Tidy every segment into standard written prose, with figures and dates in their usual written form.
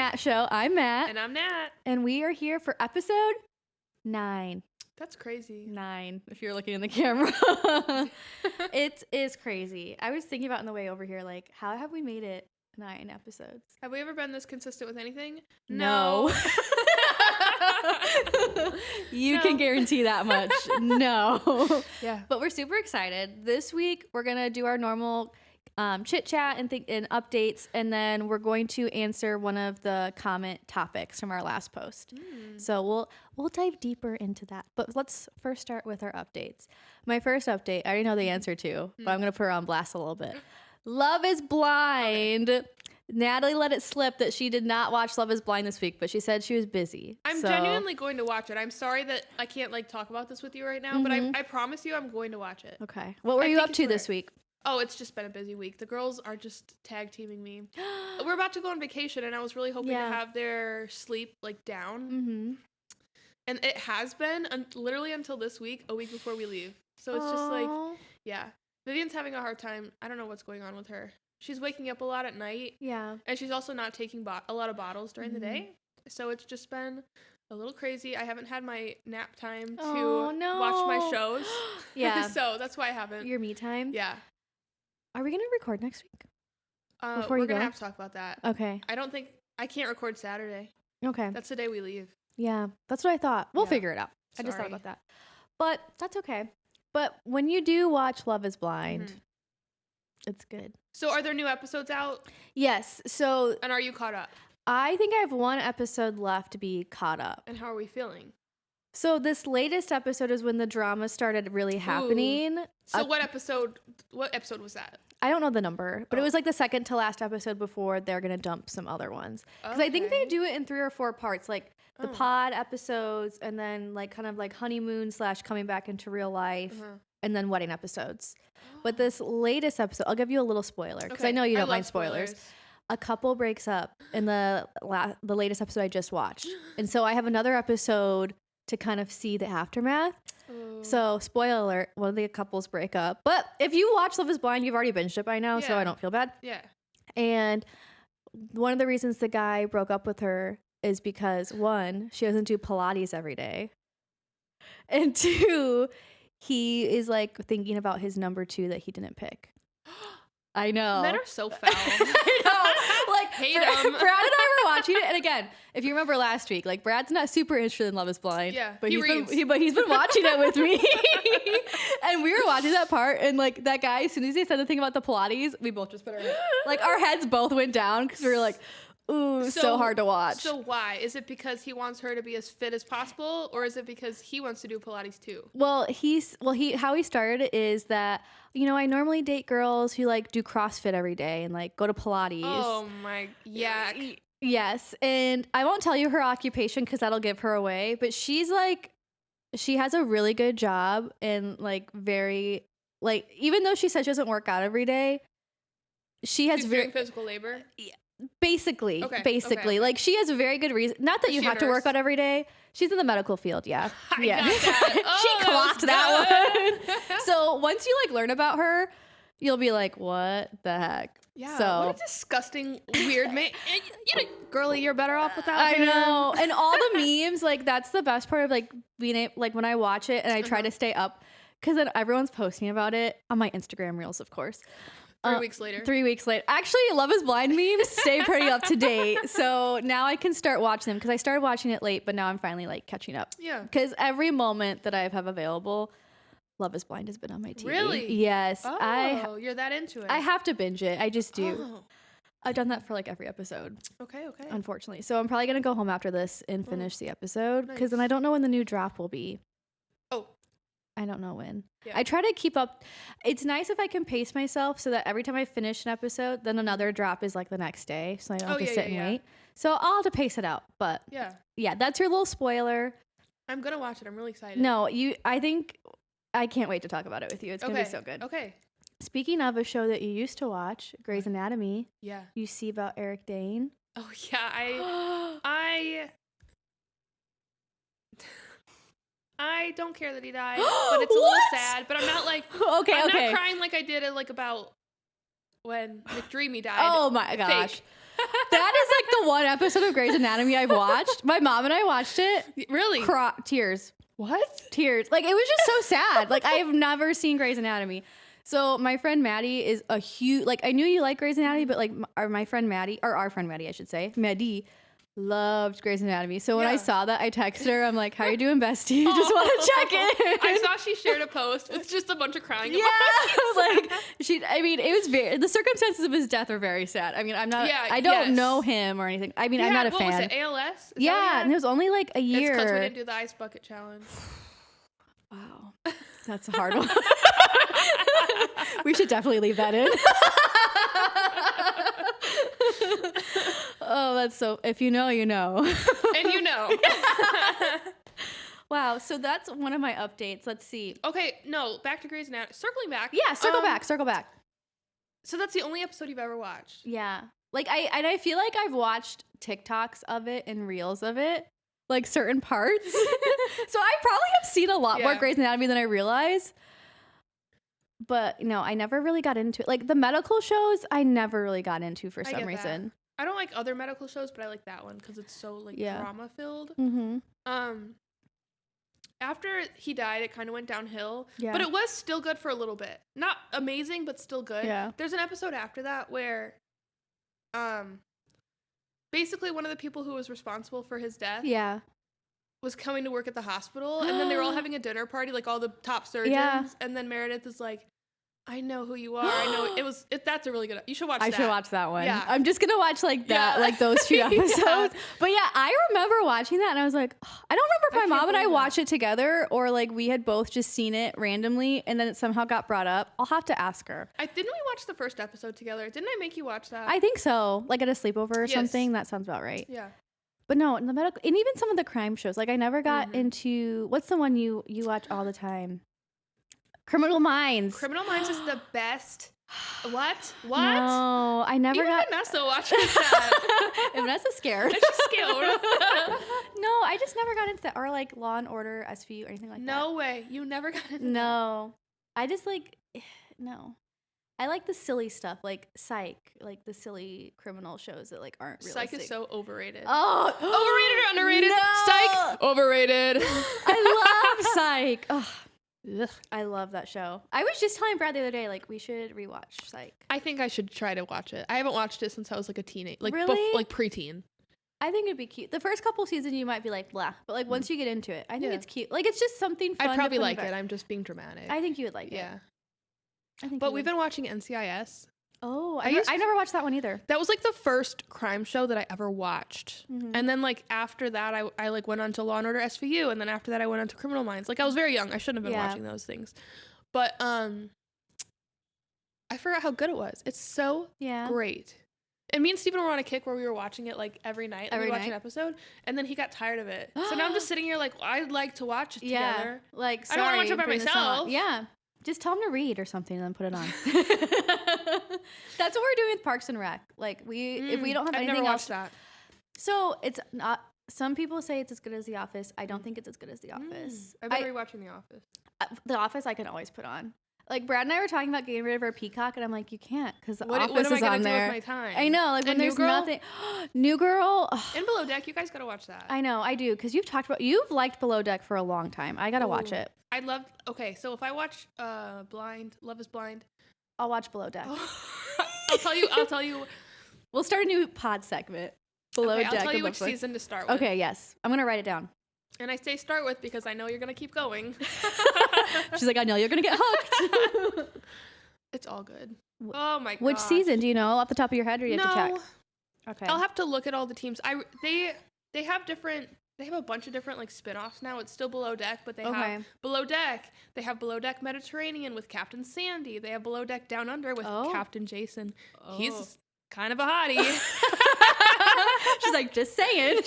Nat Show. I'm Matt. And I'm Nat. And we are here for episode 9. That's crazy. 9, if you're looking in the camera. It is crazy. I was thinking about on the way over here, like, how have we made it 9 episodes? Have we ever been this consistent with anything? No. You can guarantee that much. No. Yeah. But we're super excited. This week, we're going to do our normal chit chat and updates, and then we're going to answer one of the comment topics from our last post. So we'll dive deeper into that. But let's first start with our updates. My first update, I already know the answer to, but I'm going to put her on blast a little bit. Love is Blind. Okay. Natalie let it slip that she did not watch Love is Blind this week, but she said she was busy. I'm genuinely going to watch it. I'm sorry that I can't talk about this with you right now, but I promise you I'm going to watch it. Okay. What were you up to this week? Oh, it's just been a busy week. The girls are just tag teaming me. We're about to go on vacation, and I was really hoping to have their sleep down. Mm-hmm. And it has been literally until this week, a week before we leave. So it's just yeah. Vivian's having a hard time. I don't know what's going on with her. She's waking up a lot at night. Yeah. And she's also not taking a lot of bottles during the day. So it's just been a little crazy. I haven't had my nap time to watch my shows. Yeah. So that's why I haven't. Your me time? Yeah. Are we going to record next week? We're going to have to talk about that. Okay. I can't record Saturday. Okay. That's the day we leave. Yeah. That's what I thought. We'll figure it out. I just thought about that. But that's okay. But when you do watch Love is Blind, it's good. So are there new episodes out? Yes. So. And are you caught up? I think I have one episode left to be caught up. And how are we feeling? So this latest episode is when the drama started really happening. So what episode was that? I don't know the number, but it was the second to last episode before they're going to dump some other ones. Because I think they do it in 3 or 4 parts, the pod episodes, and then kind of honeymoon / coming back into real life, and then wedding episodes. But this latest episode, I'll give you a little spoiler, because I know you don't mind spoilers. A couple breaks up in the latest episode I just watched. And so I have another episode to kind of see the aftermath. Ooh. So, spoiler alert, one of the couples break up. But if you watch Love is Blind, you've already binged it by now, so I don't feel bad. Yeah. And one of the reasons the guy broke up with her is because, 1, she doesn't do Pilates every day. And 2, he is thinking about his number 2 that he didn't pick. I know. Men are so foul. I know. Hate them. Brad and I were watching it, and again, if you remember last week, Brad's not super interested in Love is Blind. Yeah, but he's been watching it with me. And we were watching that part, and that guy, as soon as he said the thing about the Pilates, we both just put our our heads both went down because we were like, ooh, so hard to watch. So why? Is it because he wants her to be as fit as possible, or is it because he wants to do Pilates too? Well, how he started it is that, I normally date girls who do CrossFit every day and go to Pilates. Oh my, yuck. Yes, and I won't tell you her occupation because that'll give her away, but she's she has a really good job and very, even though she says she doesn't work out every day, she has She's doing physical labor? Basically. Okay. She has a very good reason. Not that you have to work out every day. She's in the medical field, yeah. Yeah. Got that. She clocked that one. So once you learn about her, you'll be like, what the heck? Yeah. So, what a disgusting, weird man. Girlie, you're better off without I him. know. And all the memes, that's the best part of being when I watch it and I try to stay up, because then everyone's posting about it on my Instagram reels, of course. 3 weeks later. 3 weeks later. Actually, Love is Blind memes stay pretty up to date. So now I can start watching them, because I started watching it late, but now I'm finally catching up. Yeah. Because every moment that I have available, Love is Blind has been on my TV. Really? Yes. Oh, you're that into it. I have to binge it. I just do. Oh. I've done that for every episode. Okay. Unfortunately. So I'm probably going to go home after this and finish the episode, because then I don't know when the new drop will be. Oh. I don't know when. Yeah. I try to keep up. It's nice if I can pace myself so that every time I finish an episode, then another drop is the next day, so I don't have to sit and wait. So I'll have to pace it out. But yeah, that's your little spoiler. I'm gonna watch it. I'm really excited. No, I can't wait to talk about it with you. It's gonna be so good. Okay. Speaking of a show that you used to watch, Grey's Anatomy. Yeah. You see about Eric Dane. Oh yeah, I don't care that he died, but it's a little sad. But I'm not I'm not crying like I did about when McDreamy died. Oh my gosh. That is like the one episode of Grey's Anatomy I've watched. My mom and I watched it. Really? Tears. What? Tears. Like, it was just so sad. Like, I have never seen Grey's Anatomy. So my friend Maddie is a huge, like, I knew you like Grey's Anatomy, but like our friend Maddie, I should say, Maddie, loved Grey's Anatomy. So when I saw that, I texted her. I'm like, how you doing, bestie? Just want to check in. I saw she shared a post with just a bunch of crying. Yeah. Like, it was the circumstances of his death are very sad. I mean, I don't know him or anything. I mean, I'm not a fan. What was it, ALS? Yeah. And it was only like a year. It's because we didn't do the ice bucket challenge. Wow. That's a hard one. We should definitely leave that in. Oh, that's so, if you know, you know. And you know. Wow, so that's one of my updates. Let's see. Okay, no, back to Grey's Anatomy. Circling back. Yeah, circle back. So that's the only episode you've ever watched? Yeah. Like, I feel like I've watched TikToks of it and reels of it, like certain parts. So I probably have seen a lot more Grey's Anatomy than I realize. But, no, I never really got into it. Like, the medical shows, I never really got into for some reason. That. I don't like other medical shows, but I like that one because it's so, like, drama-filled. Mm-hmm. After he died, it kind of went downhill. Yeah. But it was still good for a little bit. Not amazing, but still good. Yeah. There's an episode after that where, basically one of the people who was responsible for his death was coming to work at the hospital, and then they were all having a dinner party, like all the top surgeons, and then Meredith is like, I know who you are. I know that's a really good. You should watch that. I should watch that one. Yeah. I'm just gonna watch like that, like those few episodes. But yeah, I remember watching that and I was like, I don't remember if my mom and I watched it together or like we had both just seen it randomly and then it somehow got brought up. I'll have to ask her. Didn't we watch the first episode together? Didn't I make you watch that? I think so. Like at a sleepover or something. That sounds about right. Yeah. But no, in the medical, and even some of the crime shows. Like I never got into, what's the one you watch all the time? Criminal Minds. Criminal Minds is the best. What? No, I never got. Vanessa watching that. And Vanessa's scared. She's scared. No, I just never got into that. Or like Law and Order, SVU, or anything like that. No way. You never got into that. No. I just like, no. I like the silly stuff, like Psych, like the silly criminal shows that like aren't realistic. Psych is so overrated. Oh, overrated or underrated? No. Psych, overrated. I love Psych. Oh. Ugh, I love that show. I was just telling Brad the other day, like, we should rewatch Psych. I think I should try to watch it. I haven't watched it since I was like a teenager, like really? like preteen. I think it'd be cute. The first couple seasons you might be like, blah, but like once you get into it, I think it's cute. Like it's just something fun. I'd probably like it. I'm just being dramatic. I think you would like it. Yeah. I think. But we've been watching NCIS. Oh, I never watched that one either. That was like the first crime show that I ever watched. And then like after that, I like went on to Law and Order SVU, and then after that I went on to Criminal Minds. Like I was very young. I shouldn't have been watching those things. But I forgot how good it was. It's so great. And me and Steven were on a kick where we were watching it like every night. Like, we watch an episode, and then he got tired of it. So now I'm just sitting here like, I'd like to watch it together. Like, I don't want to watch it by myself. Yeah. Just tell him to read or something and then put it on. That's what we're doing with Parks and Rec. Like if we don't have anything else. That. So it's not, some people say it's as good as The Office. I don't think it's as good as The Office. I've been rewatching The Office. The Office I can always put on. Like Brad and I were talking about getting rid of our Peacock and I'm like, you can't because The Office is on there. Do with my time? I know, like when there's nothing. New Girl. And Below Deck, you guys gotta watch that. I know, I do, because you've liked Below Deck for a long time. I gotta watch it. So if I watch Love is Blind. I'll watch Below Deck. I'll tell you. We'll start a new pod segment. Below Deck. I'll tell you which season to start with. Okay, yes. I'm gonna write it down. And I say start with because I know you're gonna keep going. She's like, I know you're gonna get hooked. It's all good. Oh my god. Which season? Do you know off the top of your head, or you have to check? Okay. I'll have to look at all the teams. They have different. They have a bunch of different like spin-offs now. It's still Below Deck, but they have Below Deck. They have Below Deck Mediterranean with Captain Sandy. They have Below Deck Down Under with Captain Jason. He's kind of a hottie. She's like, just saying.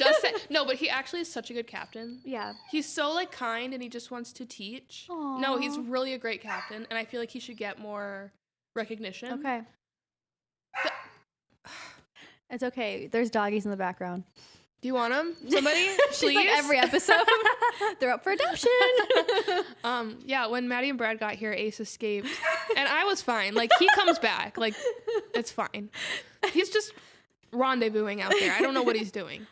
No, but he actually is such a good captain. Yeah. He's so like kind and he just wants to teach. Aww. No, he's really a great captain and I feel like he should get more recognition. Okay. It's okay. There's doggies in the background. Do you want them? Somebody? She's please? like every episode. They're up for adoption. Yeah, when Maddie and Brad got here, Ace escaped. And I was fine. Like, he comes back. Like, it's fine. He's just... rendezvousing out there. I don't know what he's doing.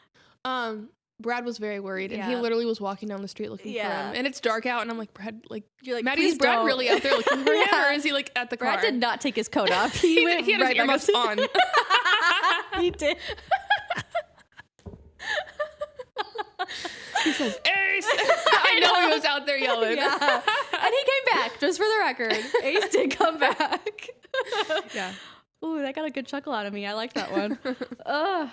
Brad was very worried, and he literally was walking down the street looking for him. And it's dark out, and I'm like, Brad, like, you're like, Maddie, is Brad really out there looking for him, or is he like at the car? Brad did not take his coat off. He had his earmuffs on. He did. He says, Ace! I know he was out there yelling. Yeah. And he came back, just for the record. Ace did come back. Yeah. Ooh, that got a good chuckle out of me. I like that one. Ugh.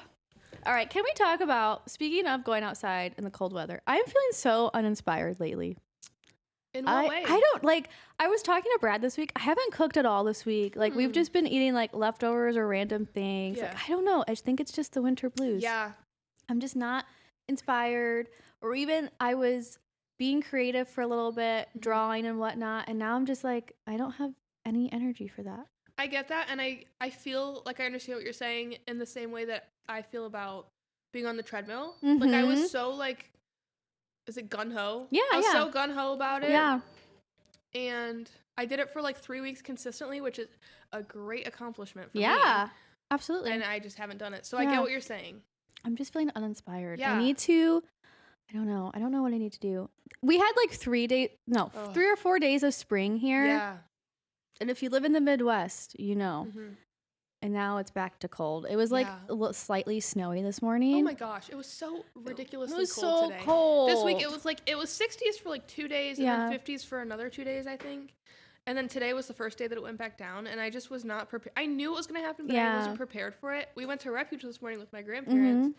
All right, can we talk about, speaking of going outside in the cold weather, I'm feeling so uninspired lately. In what way? I don't, like, I was talking to Brad this week. I haven't cooked at all this week. Like, we've just been eating, like, leftovers or random things. Yeah. Like, I don't know. I think it's just the winter blues. Yeah. I'm just not inspired. Or even I was being creative for a little bit, drawing and whatnot, and now I'm just like, I don't have any energy for that. I get that, and I feel like I understand what you're saying in the same way that I feel about being on the treadmill. Mm-hmm. Like, I was so, like, is it gun-ho? Yeah, I was so gun-ho about it. Yeah. And I did it for, like, 3 weeks consistently, which is a great accomplishment for me. Yeah, absolutely. And I just haven't done it. So I get what you're saying. I'm just feeling uninspired. Yeah. I need to, I don't know what I need to do. We had, like, 3 or 4 days of spring here. Yeah. And if you live in the Midwest, you know. Mm-hmm. And now it's back to cold. It was like a little slightly snowy this morning. Oh my gosh, it was so ridiculously cold today. Cold. This week it was 60s for like 2 days and then 50s for another 2 days, I think. And then today was the first day that it went back down, and I just was not prepared. I knew it was going to happen, but I wasn't prepared for it. We went to Refuge this morning with my grandparents.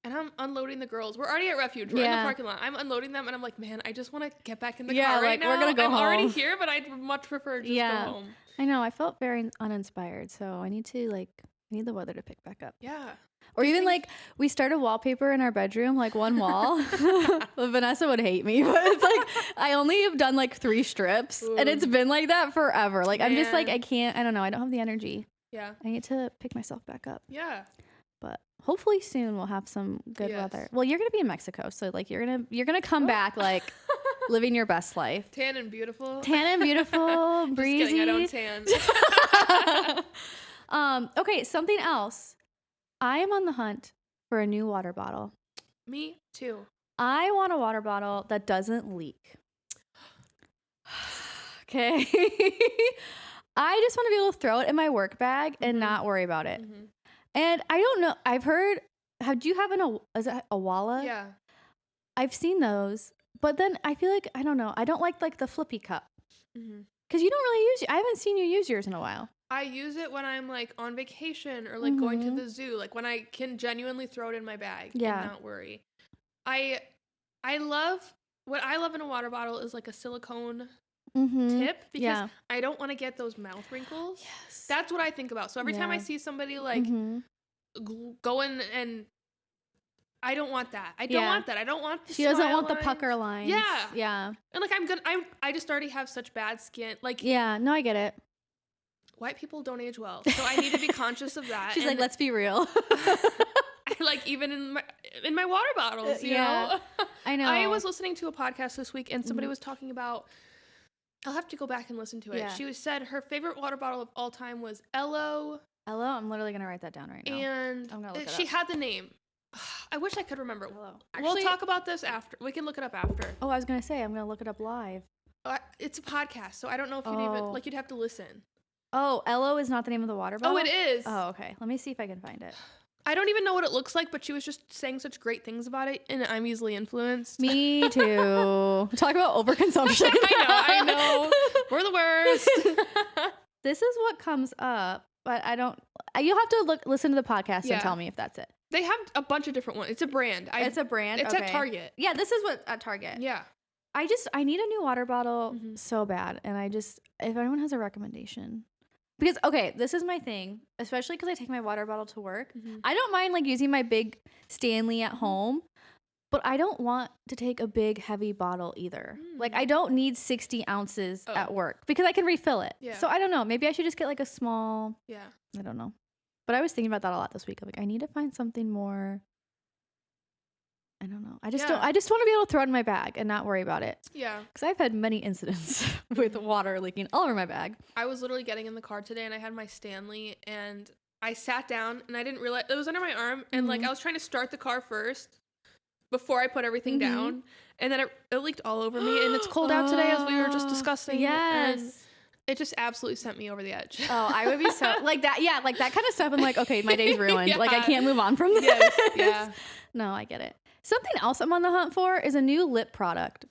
And I'm unloading the girls. We're already at Refuge. We're in the parking lot. I'm unloading them, and I'm like, man, I just want to get back in the car right now. We're gonna go home. I'm already here, but I'd much prefer just go home. I know. I felt very uninspired, so I need the weather to pick back up. Yeah. Or even like we started wallpaper in our bedroom, like one wall. Vanessa would hate me, but it's like I only have done like 3 strips, and it's been like that forever. Like I'm just like I don't know. I don't have the energy. Yeah. I need to pick myself back up. Yeah. But hopefully soon we'll have some good weather. Well, you're gonna be in Mexico, so like you're gonna come back like living your best life. Tan and beautiful, breezy. Just kidding, I don't tan. Okay, something else. I am on the hunt for a new water bottle. Me too. I want a water bottle that doesn't leak. Okay. I just want to be able to throw it in my work bag and not worry about it. Mm-hmm. And I don't know. I've heard. Do you have is it a Walla? Yeah. I've seen those, but then I feel like I don't know. I don't like the flippy cup because you don't really use it. I haven't seen you use yours in a while. I use it when I'm like on vacation or like going to the zoo, like when I can genuinely throw it in my bag and not worry. What I love in a water bottle is like a silicone tip because I don't want to get those mouth wrinkles. Yes. That's what I think about. So every time I see somebody like going and I don't want that. I don't want that. I don't want the She doesn't want lines. the pucker lines. Yeah. Yeah. And like I just already have such bad skin. Like no, I get it. White people don't age well. So I need to be conscious of that. She's like, let's be real. Like even in my water bottles, you know? I know. I was listening to a podcast this week and somebody was talking about, I'll have to go back and listen to it. Yeah. She said her favorite water bottle of all time was Ello. Ello? I'm literally going to write that down right now. And I'm gonna look it she up. had the name. I wish I could remember. Actually, we'll talk about this after. We can look it up after. Oh, I was going to say, I'm going to look it up live. It's a podcast, so I don't know if you'd even, like, you'd have to listen. Oh, Ello is not the name of the water bottle? Oh, it is. Oh, okay. Let me see if I can find it. I don't even know what it looks like, but she was just saying such great things about it, and I'm easily influenced. Me too. Talk about overconsumption. I know. We're the worst. This is what comes up, but I don't. You'll have to listen to the podcast and tell me if that's it. They have a bunch of different ones. It's a brand. It's a brand? It's at Target. Yeah, this is what at Target. Yeah. I need a new water bottle so bad, and if anyone has a recommendation. Because, okay, this is my thing, especially because I take my water bottle to work. I don't mind, like, using my big Stanley at home, but I don't want to take a big, heavy bottle either. Like, I don't need 60 ounces at work because I can refill it. Yeah. So, I don't know. Maybe I should just get, like, a small... Yeah. I don't know. But I was thinking about that a lot this week. I'm like, I need to find something more... I don't know. I just want to be able to throw it in my bag and not worry about it. Yeah. Because I've had many incidents with water leaking all over my bag. I was literally getting in the car today and I had my Stanley and I sat down and I didn't realize it was under my arm, and like I was trying to start the car first before I put everything down, and then it leaked all over me, and it's cold out today, as we were just discussing. Yes. And it just absolutely sent me over the edge. Oh, I would be so like that. Yeah, like that kind of stuff. I'm like, okay, my day's ruined. Yeah. Like I can't move on from this. Yes, yeah. No, I get it. Something else I'm on the hunt for is a new lip product.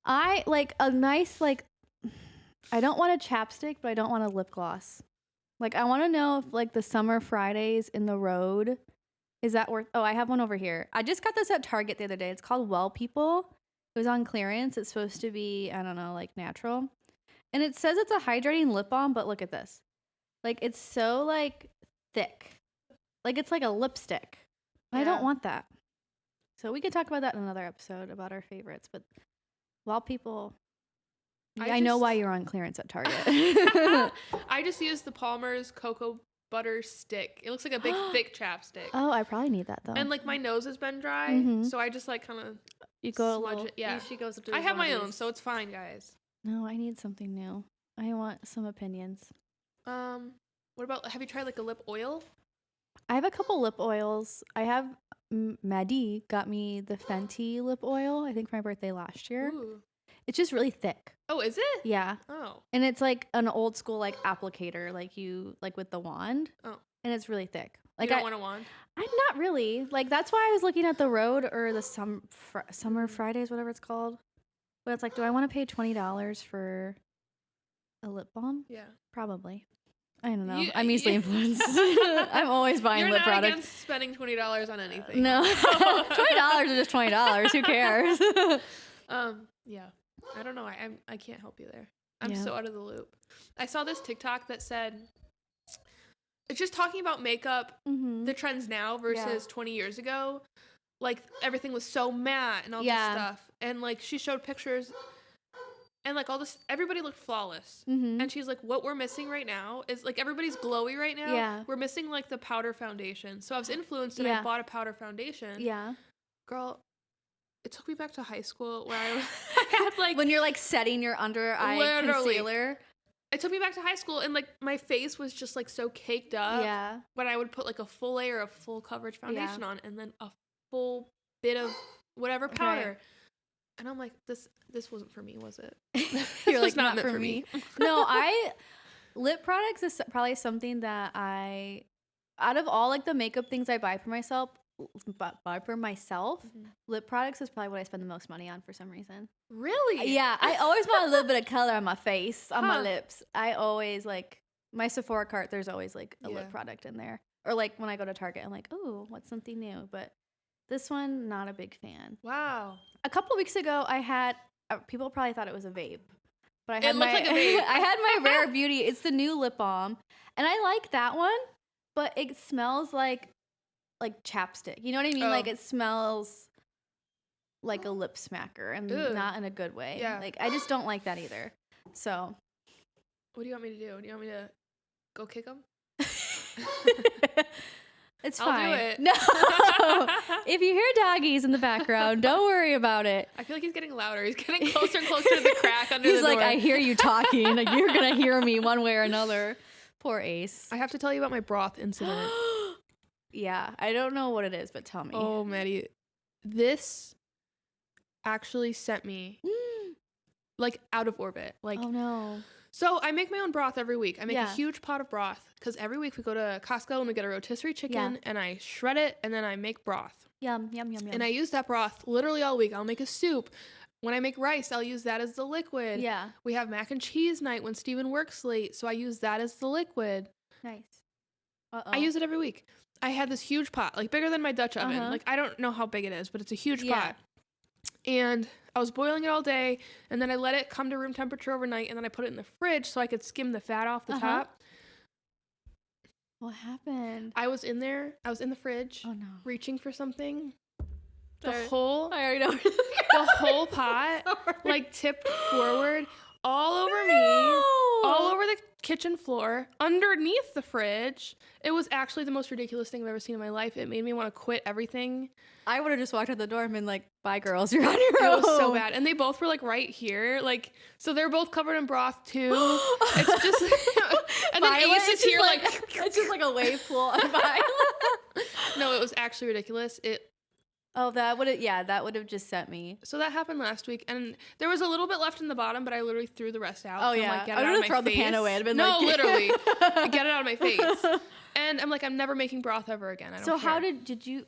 I like a nice like. I don't want a chapstick, but I don't want a lip gloss. Like I want to know if like the Summer Fridays in the Road, is that worth? Oh, I have one over here. I just got this at Target the other day. It's called Well People. It was on clearance. It's supposed to be, I don't know, like natural. And it says it's a hydrating lip balm, but look at this. Like it's so like thick. Like it's like a lipstick. Yeah. I don't want that. So we could talk about that in another episode about our favorites. But Well People, I know why you're on clearance at Target. I just use the Palmer's Cocoa Butter Stick. It looks like a big thick chapstick. Oh, I probably need that though. And like my nose has been dry, so I just like kind of smudge it. Yeah, she goes up to I have my own, so it's fine, guys. No, I need something new. I want some opinions. What about, have you tried like a lip oil? I have a couple lip oils. I have Maddie got me the Fenty lip oil, I think for my birthday last year. Ooh. It's just really thick. Oh, is it? Yeah. Oh. And it's like an old school like applicator, like you like with the wand. Oh. And it's really thick. Like you don't want a wand? I'm not really. Like that's why I was looking at the Road or the Summer Fridays, whatever it's called. But it's like, do I want to pay $20 for a lip balm? Yeah. Probably. I don't know. I'm easily influenced. I'm always buying lip products. You're not against spending $20 on anything. No. $20 is just $20. Who cares? Yeah. I don't know. I can't help you there. I'm so out of the loop. I saw this TikTok that said, it's just talking about makeup, the trends now versus 20 years ago. Like everything was so matte and all this stuff. And like she showed pictures and like all this, everybody looked flawless. And she's like, what we're missing right now is like everybody's glowy right now. Yeah. We're missing like the powder foundation. So I was influenced and I bought a powder foundation. Yeah. Girl, it took me back to high school where I had like when you're like setting your under eye concealer. It took me back to high school and like my face was just like so caked up. Yeah. But I would put like a full layer of full coverage foundation on and then a full bit of whatever powder. Right. And I'm like, this wasn't for me, was it? You're like, not for me. No, lip products is probably something that out of all like the makeup things I buy for myself, lip products is probably what I spend the most money on for some reason. Really? Yeah, I always want a little bit of color on my face, on my lips. I always like my Sephora cart. There's always like a lip product in there, or like when I go to Target, I'm like, oh, what's something new? But this one, not a big fan. Wow. A couple weeks ago, I had people probably thought it was a vape, but I had it looks like a vape. I had my Rare Beauty. It's the new lip balm, and I like that one, but it smells like chapstick. You know what I mean? Like it smells like a lip smacker and not in a good way. Yeah. Like I just don't like that either. So what do you want me to do? Do you want me to go kick him? It's I'll fine. do it. No. If you hear doggies in the background, don't worry about it. I feel like he's getting louder. He's getting closer and closer to the crack under the door. He's like, I hear you talking. Like, you're going to hear me one way or another. Poor Ace. I have to tell you about my broth incident. Yeah. I don't know what it is, but tell me. Oh, Maddie. This actually sent me like out of orbit. Like, oh, no. So I make my own broth every week. I make a huge pot of broth because every week we go to Costco and we get a rotisserie chicken and I shred it and then I make broth. Yum, yum, yum, yum. And I use that broth literally all week. I'll make a soup. When I make rice, I'll use that as the liquid. Yeah. We have mac and cheese night when Steven works late, so I use that as the liquid. Nice. I use it every week. I had this huge pot, like bigger than my Dutch oven. Like I don't know how big it is, but it's a huge pot. And I was boiling it all day, and then I let it come to room temperature overnight, and then I put it in the fridge so I could skim the fat off the top. What happened? I was in there. I was in the fridge. Oh, no. Reaching for something. I already know. The whole pot, like, tipped forward. all over me, all over the kitchen floor, underneath the fridge. It was actually the most ridiculous thing I've ever seen in my life. It made me want to quit everything. I would have just walked out the door and been like, bye girls, you're on your own. It was so bad. And they both were like right here. Like, so they're both covered in broth too. It's just, and then Violet, Ace is here like, it's just like a wave pool on Violet. No, it was actually ridiculous. That would have just sent me. So that happened last week, and there was a little bit left in the bottom, but I literally threw the rest out. Oh yeah, like, I would have thrown the pan away. I'd been no, like, literally, get it out of my face. And I'm like, I'm never making broth ever again. I don't care. So how did you?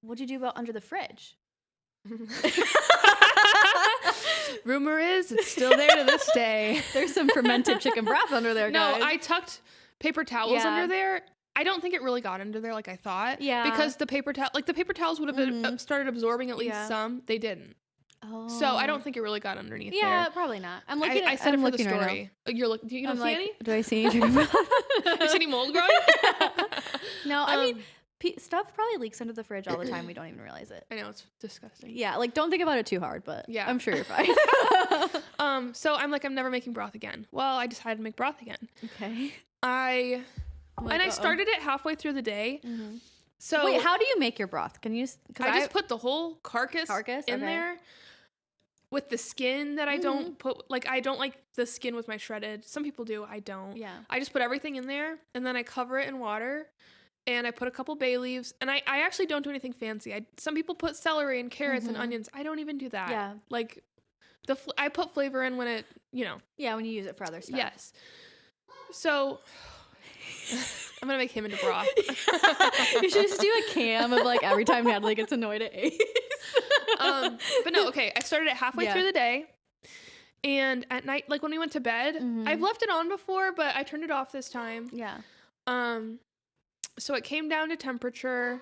What'd you do about under the fridge? Rumor is it's still there to this day. There's some fermented chicken broth under there, guys. No, I tucked paper towels under there. I don't think it really got under there like I thought. Yeah. Because the paper towels would have started absorbing at least some. They didn't. Oh. So I don't think it really got underneath there. Yeah, probably not. I'm looking. I said it for the story. Right You're looking. You don't see any? Do I see any chicken broth? You see any mold growing? No, I mean, stuff probably leaks under the fridge all the time. We don't even realize it. I know, it's disgusting. Yeah, like don't think about it too hard, but yeah, I'm sure you're fine. So I'm like, I'm never making broth again. Well, I decided to make broth again. Okay. I started it halfway through the day. Mm-hmm. So wait, how do you make your broth? Can you? I just put the whole carcass in there with the skin that I don't put. Like I don't like the skin with my shredded. Some people do. I don't. Yeah. I just put everything in there and then I cover it in water. And I put a couple bay leaves, and I actually don't do anything fancy. Some people put celery and carrots and onions. I don't even do that. Yeah. Like, I put flavor in when it, Yeah, when you use it for other stuff. Yes. So, I'm going to make him into broth. You should just do a cam of, like, every time Natalie gets annoyed at Ace. But no, okay. I started it halfway through the day. And at night, like, when we went to bed, I've left it on before, but I turned it off this time. Yeah. So it came down to temperature.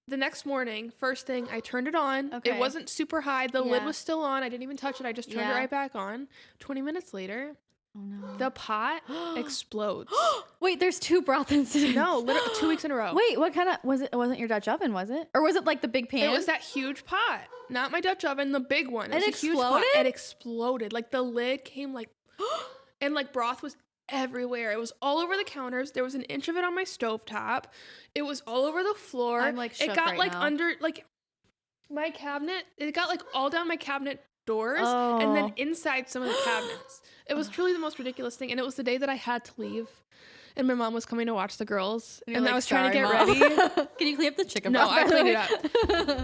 The next morning, first thing, I turned it on. Okay. It wasn't super high. The lid was still on. I didn't even touch it. I just turned it right back on. 20 minutes later, the pot explodes. Wait, there's 2 broth incidents. No, literally 2 weeks in a row. Wait, what kind of was it? It wasn't your Dutch oven, was it? Or was it like the big pan? It was that huge pot. Not my Dutch oven, the big one. It was a huge pot. It exploded. Like the lid came like, and like broth was everywhere. It was all over the counters. There was an inch of it on my stovetop. It was all over the floor. I'm like shook it got right like now. Under like my cabinet. It got like all down my cabinet doors and then inside some of the cabinets. It was truly the most ridiculous thing. And it was the day that I had to leave. And my mom was coming to watch the girls. And like, I was trying to get ready. Can you clean up the chicken broth? No, I cleaned it up.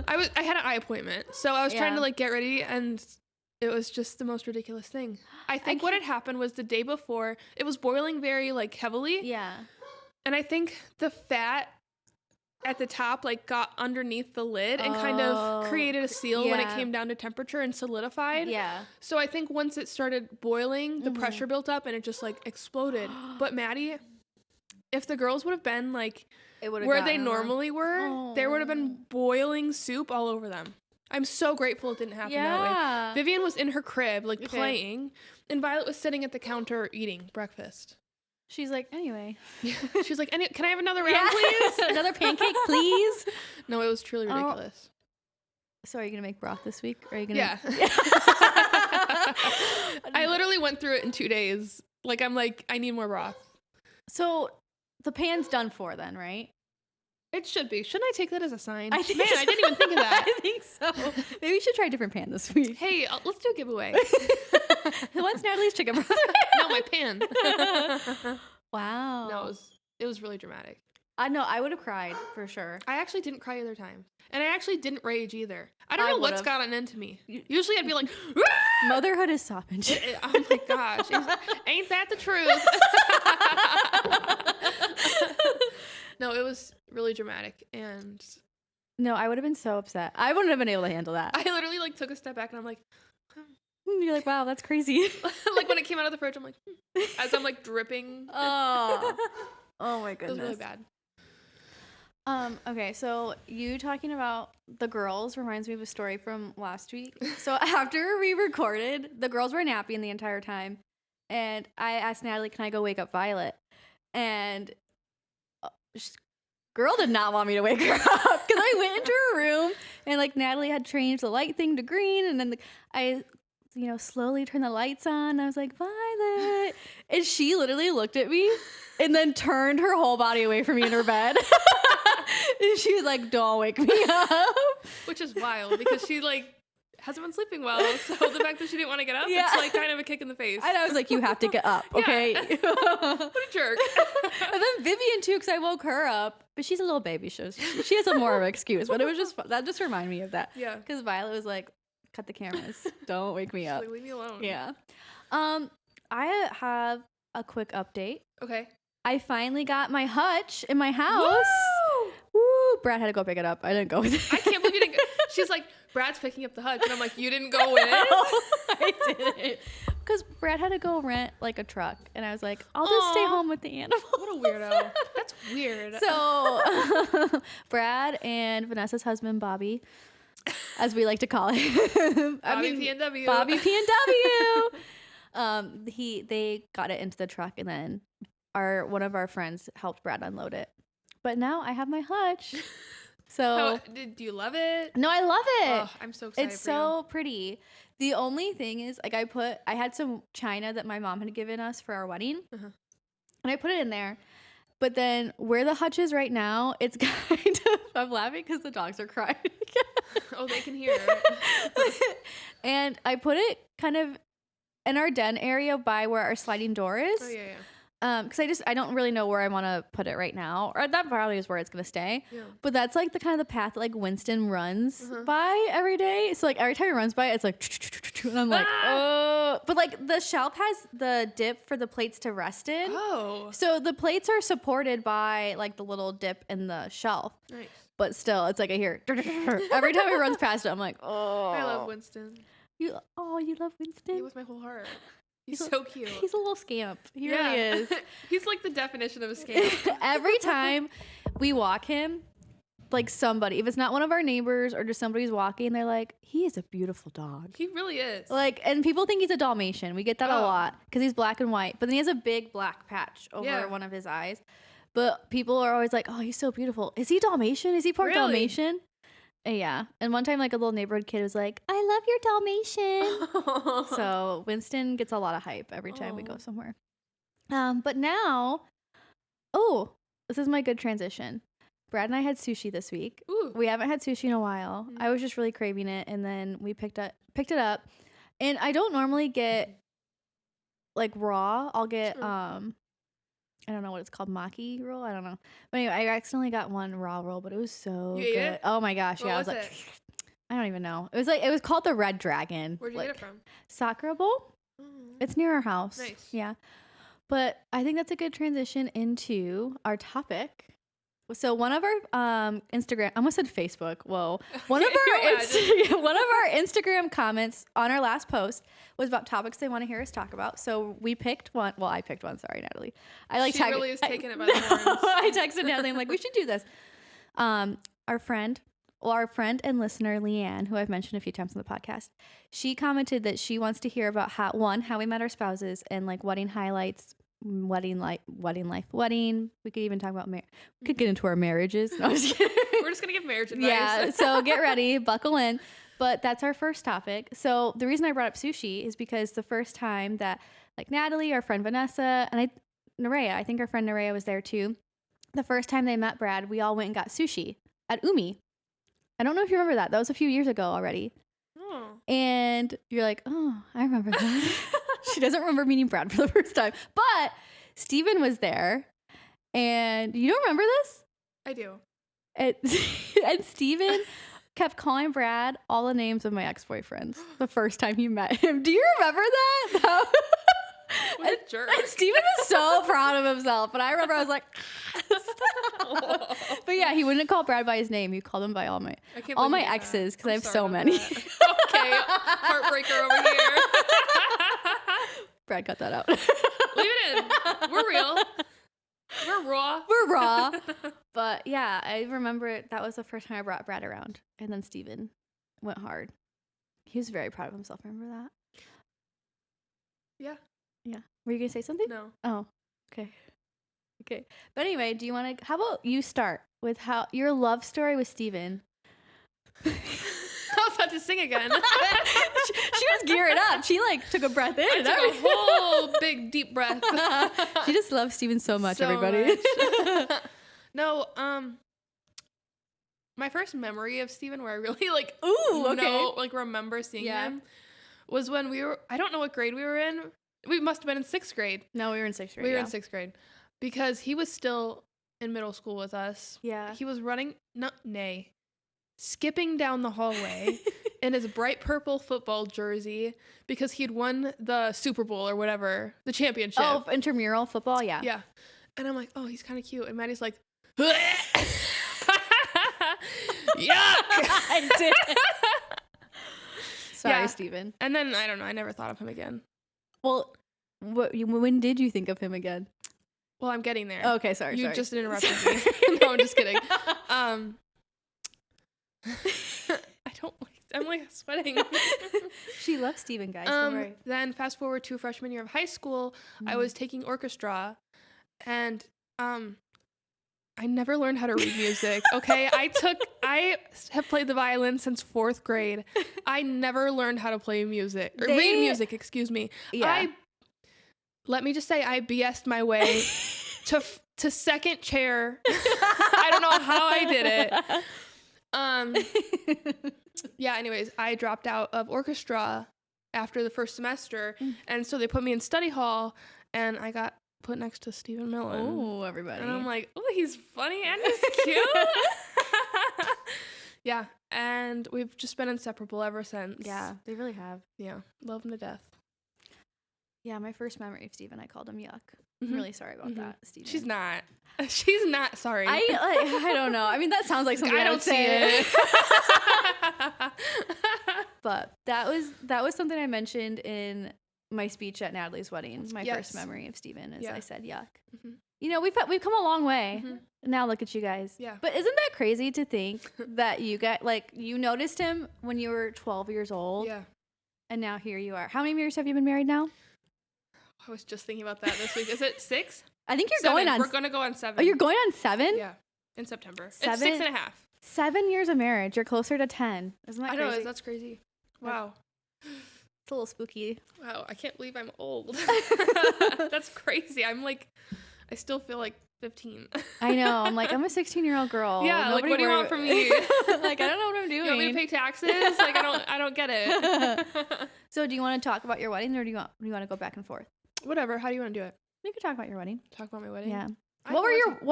I had an eye appointment. So I was trying to like get ready, and it was just the most ridiculous thing. I think what had happened was the day before, it was boiling very like heavily. Yeah. And I think the fat at the top like got underneath the lid and kind of created a seal when it came down to temperature and solidified. Yeah. So I think once it started boiling, the pressure built up and it just like exploded. But Maddie, if the girls would have been like where they normally were, there would have been boiling soup all over them. I'm so grateful it didn't happen that way. Vivian was in her crib, like playing, and Violet was sitting at the counter eating breakfast. She's like, anyway. She's like, can I have another round, please? Another pancake, please? No, it was truly ridiculous. So are you going to make broth this week? Or are you gonna Yeah. I literally went through it in 2 days. Like, I'm like, I need more broth. So the pan's done for then, right? It should be. Shouldn't I take that as a sign? I think I didn't even think of that. I think so. Maybe we should try a different pan this week. Hey, let's do a giveaway. What's Natalie's chicken broth? No, my pan. Wow. No, it was really dramatic. I know. I would have cried for sure. I actually didn't cry either time. And I actually didn't rage either. I don't know what's gotten into me. Usually I'd be like, motherhood is sopping. Oh my gosh. Ain't that the truth? No, it was really dramatic. And no, I would have been so upset. I wouldn't have been able to handle that. I literally like took a step back and I'm like, You're like, wow, that's crazy. Like when it came out of the fridge, I'm like, as I'm like dripping. Oh my goodness. It was really bad. Okay, so you talking about the girls reminds me of a story from last week. So after we recorded, the girls were napping the entire time, and I asked Natalie, "Can I go wake up Violet?" And girl did not want me to wake her up because I went into her room and like Natalie had changed the light thing to green, and then I slowly turn the lights on. I was like, Violet. And she literally looked at me and then turned her whole body away from me in her bed. And she was like, don't wake me up. Which is wild because she hasn't been sleeping well. So the fact that she didn't want to get up, it's kind of a kick in the face. And I was like, you have to get up, okay? What a jerk. And then Vivian too, because I woke her up. But she's a little baby. She has a more of an excuse. But it was just, that just reminded me of that. Yeah. Because Violet was like, cut the cameras. Don't wake me up. Leave me alone. Yeah. I have a quick update. Okay. I finally got my hutch in my house. Woo! Brad had to go pick it up. I didn't go with it. I can't believe you didn't go. She's like, Brad's picking up the hutch. And I'm like, you didn't go with it? I didn't. Because Brad had to go rent a truck. And I was like, I'll just stay home with the animals. What a weirdo. That's weird. So Brad and Vanessa's husband, Bobby, as we like to call him. Bobby P&W. Bobby P&W. They got it into the truck, and then one of our friends helped Brad unload it. But now I have my hutch. So do you love it? No, I love it. Oh, I'm so excited. It's so pretty. The only thing is, I had some china that my mom had given us for our wedding, and I put it in there. But then where the hutch is right now, it's kind of, I'm laughing because the dogs are crying. Oh, they can hear it. And I put it kind of in our den area by where our sliding door is. Oh, yeah. Because I don't really know where I want to put it right now, or that probably is where it's gonna stay. Yeah. But that's like the kind of the path that like Winston runs by every day. So like every time he runs by, it's like, and I'm like, oh. But like the shelf has the dip for the plates to rest in. Oh. So the plates are supported by like the little dip in the shelf. Nice. But still, it's like I hear every time he runs past it, I'm like, oh. I love Winston. You love Winston? He was my whole heart. He's so cute. He's a little scamp. He really is. He's like the definition of a scamp. Every time we walk him, like somebody, if it's not one of our neighbors or just somebody's walking, they're like, he is a beautiful dog. He really is. Like, and people think he's a Dalmatian. We get that a lot because he's black and white. But then he has a big black patch over one of his eyes. But people are always like, oh, he's so beautiful. Is he Dalmatian? Is he part Dalmatian? Yeah. And one time, like, a little neighborhood kid was like, I love your Dalmatian. So Winston gets a lot of hype every time we go somewhere. But now, this is my good transition. Brad and I had sushi this week. Ooh. We haven't had sushi in a while. I was just really craving it. And then we picked it up. And I don't normally get, like, raw. I'll get, I don't know what it's called, maki roll. I don't know. But anyway, I accidentally got one raw roll, but it was so good. It? Oh my gosh, What I was like, it? I don't even know. It was called the Red Dragon. Where'd you get it from? Sakura Bowl. It's near our house. Nice. Yeah. But I think that's a good transition into our topic. So one of our Instagram, I almost said Facebook. Whoa. One of our Instagram comments on our last post was about topics they want to hear us talk about. So we picked one. Well, I picked one. Sorry, Natalie. She really is taking it by the horns. I texted Natalie. I'm like, we should do this. Our friend and listener Leanne, who I've mentioned a few times on the podcast, she commented that she wants to hear about how we met our spouses and like wedding highlights. Wedding. We could even talk about we could get into our marriages. No, We're just gonna give marriage advice. Yeah, so get ready, buckle in. But that's our first topic. So the reason I brought up sushi is because the first time that like Natalie, our friend Vanessa, and Nerea, I think our friend Nerea was there too. The first time they met Brad, we all went and got sushi at Umi. I don't know if you remember that. That was a few years ago already. Oh. And you're like, oh, I remember that. She doesn't remember meeting Brad for the first time. But Steven was there. And you don't remember this? I do. And Steven kept calling Brad all the names of my ex-boyfriends the first time he met him. Do you remember that? What a jerk. And Steven was so proud of himself. And I remember I was like, but yeah, he wouldn't call Brad by his name. He called him by all my exes because I have so many. Okay, heartbreaker over here. Brad, cut that out. Leave it in. We're real. We're raw. But yeah, I remember that was the first time I brought Brad around. And then Steven went hard. He was very proud of himself. Remember that? Yeah. Yeah. Were you going to say something? No. Oh, okay. Okay. But anyway, how about you start with your love story with Steven? How's about to sing again. she was gearing up. She like took a breath in. I took a whole big deep breath. She just loves Steven so much, everybody. Much. No, my first memory of Steven where I really like remember seeing him was when I don't know what grade we were in. We must have been in 6th grade. No, we were in 6th grade. We were in 6th grade because he was still in middle school with us. Yeah. He was skipping down the hallway in his bright purple football jersey because he'd won the Super Bowl or whatever, the championship. Oh, intramural football, yeah. Yeah. And I'm like, oh, he's kind of cute. And Maddie's like, yuck! I did. Sorry, Steven. And then, I don't know, I never thought of him again. Well, when did you think of him again? Well, I'm getting there. Oh, okay, sorry. You just interrupted me. No, I'm just kidding. I'm like sweating. She loves Steven, guys. Don't worry. Then fast forward to freshman year of high school, I was taking orchestra, and I never learned how to read music. Okay, I have played the violin since 4th grade. I never learned how to play music or read music. Excuse me. Yeah. Let me just say, I BS'd my way to second chair. I don't know how I did it. Yeah. Anyways, I dropped out of orchestra after the first semester, and so they put me in study hall, and I got put next to Stephen Millen. Oh, everybody. And I'm like, oh, he's funny and he's cute. Yeah, and we've just been inseparable ever since. Yeah, they really have. Yeah, love him to death. Yeah, my first memory of Steven, I called him Yuck. I'm really sorry about that, Steven. She's not sorry. I don't know. I mean, that sounds like something I don't see it. But that was something I mentioned in my speech at Natalie's wedding. My first memory of Steven is I said Yuck. Mm-hmm. You know, we've come a long way. Mm-hmm. Now look at you guys. Yeah. But isn't that crazy to think that you noticed him when you were 12 years old? Yeah. And now here you are. How many years have you been married now? I was just thinking about that this week. Is it 6? I think you're 7. going on. We're going to go on 7. Oh, you're going on 7? Yeah. In September. 7? It's 6.5. 7 years of marriage. You're closer to 10. Isn't that crazy? I know. That's crazy. Wow. It's a little spooky. Wow. I can't believe I'm old. That's crazy. I still feel like 15. I know. I'm like, I'm a 16-year-old girl. Yeah. Nobody what do you want from me? Like, I don't know what I'm doing. You want me to pay taxes? Like, I don't get it. So do you want to talk about your wedding, or do you want to go back and forth? Whatever. How do you want to do it? We could talk about your wedding. Talk about my wedding? Yeah. What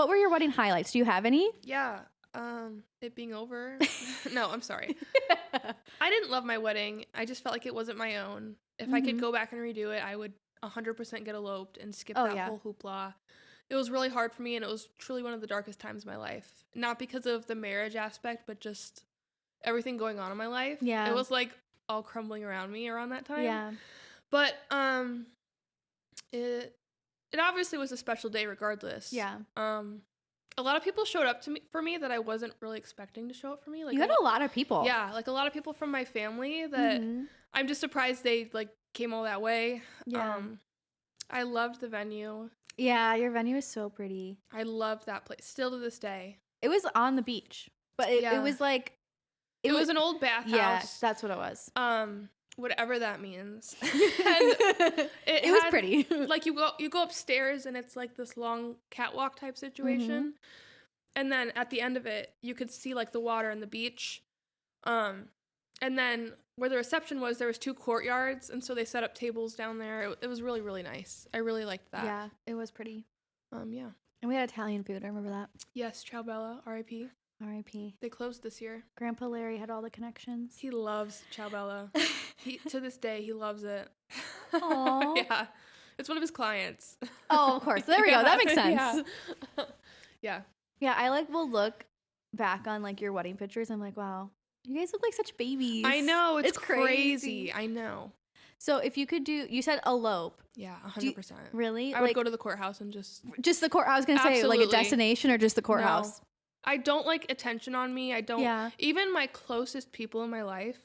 were your wedding highlights? Do you have any? Yeah. It being over. No, I'm sorry. I didn't love my wedding. I just felt like it wasn't my own. If I could go back and redo it, I would 100% get eloped and skip that whole hoopla. It was really hard for me, and it was truly one of the darkest times of my life. Not because of the marriage aspect, but just everything going on in my life. Yeah. It was like all crumbling around me around that time. Yeah. But it obviously was a special day regardless. Yeah. A lot of people showed up for me that I wasn't really expecting to show up for me. Like, you had a lot of people. Yeah, like a lot of people from my family that I'm just surprised they like came all that way. Yeah. I loved the venue. Yeah, your venue is so pretty. I loved that place still to this day. It was on the beach, but it was like it was an old bathhouse. Yes, that's what it was. Whatever that means. And it was pretty. Like you go upstairs and it's like this long catwalk type situation. And then at the end of it, you could see like the water and the beach. And then where the reception was, there was 2 courtyards, and so they set up tables down there. It was really, really nice. I really liked that. Yeah, it was pretty. Yeah. And we had Italian food. I remember that. Yes, Ciao Bella, R.I.P. R.I.P. They closed this year. Grandpa Larry had all the connections. He loves Ciao Bella. To this day, he loves it. Aww. Yeah. It's one of his clients. Oh, of course. There we go. That makes sense. Yeah. Yeah, I will look back on like your wedding pictures. I'm like, wow, you guys look like such babies. I know. It's crazy. I know. So if you could you said elope. Yeah, 100%. Really? I would go to the courthouse and just the court. I was going to say like a destination or just the courthouse. No. I don't like attention on me. I don't. Even my closest people in my life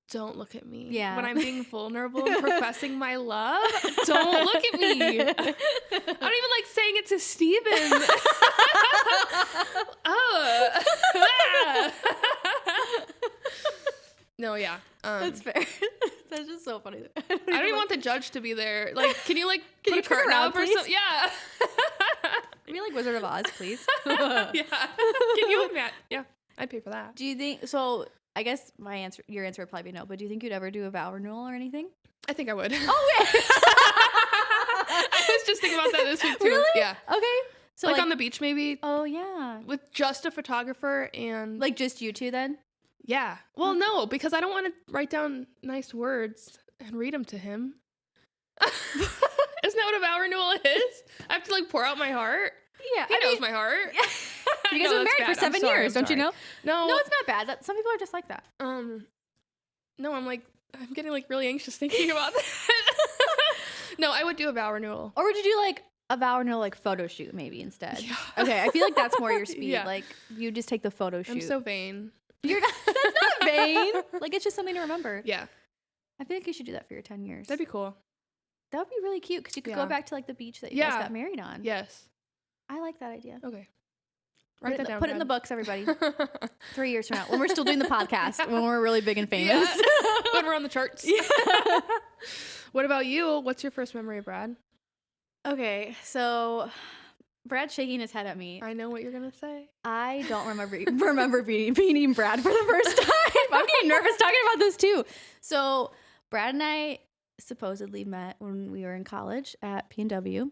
don't look at me. Yeah. When I'm being vulnerable and professing my love, don't look at me. I don't even like saying it to Steven. No, yeah. That's fair. That's just so funny. I don't even want the judge to be there. Like, can you like put a curtain up or something? Yeah. Can you like Wizard of Oz, please? Yeah. Can you imagine? Yeah, I'd pay for that. Do you think so? I guess your answer would probably be no. But do you think you'd ever do a vow renewal or anything? I think I would. Oh wait. I was just thinking about that this week too. Really? Yeah. Okay. So like on the beach maybe. Oh yeah. With just a photographer and like just you two then? Yeah. Well, no, because I don't want to write down nice words and read them to him. Isn't that what a vow renewal is? I have to like pour out my heart. Yeah, he knows my heart. Yeah. You guys have been married for 7 years, don't you know? No, it's not bad. Some people are just like that. No, I'm getting like really anxious thinking about that. No, I would do a vow renewal. Or would you do like a vow renewal like photo shoot maybe instead? Yeah. Okay, I feel like that's more your speed. Yeah. Like you just take the photo shoot. I'm so vain. That's not vain. Like it's just something to remember. Yeah. I feel like you should do that for your 10 years. That'd be cool. That would be really cute because you could go back to like the beach that you guys got married on. Yes. I like that idea. Okay. Write that down. Put it in the books, everybody. 3 years from now, when we're still doing the podcast, when we're really big and famous. Yeah. When we're on the charts. Yeah. What about you? What's your first memory of Brad? Okay, so Brad's shaking his head at me. I know what you're gonna say. I don't remember meeting Brad for the first time. I'm getting nervous talking about this too. So Brad and I supposedly met when we were in college at P&W.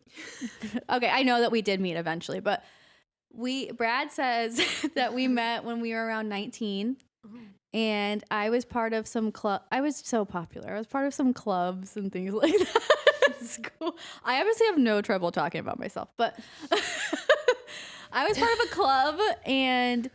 Okay, I know that we did meet eventually, but Brad says that we met when we were around 19. And I was part of some club. I was so popular. I was part of some clubs and things like that at school. I obviously have no trouble talking about myself, but I was part of a club and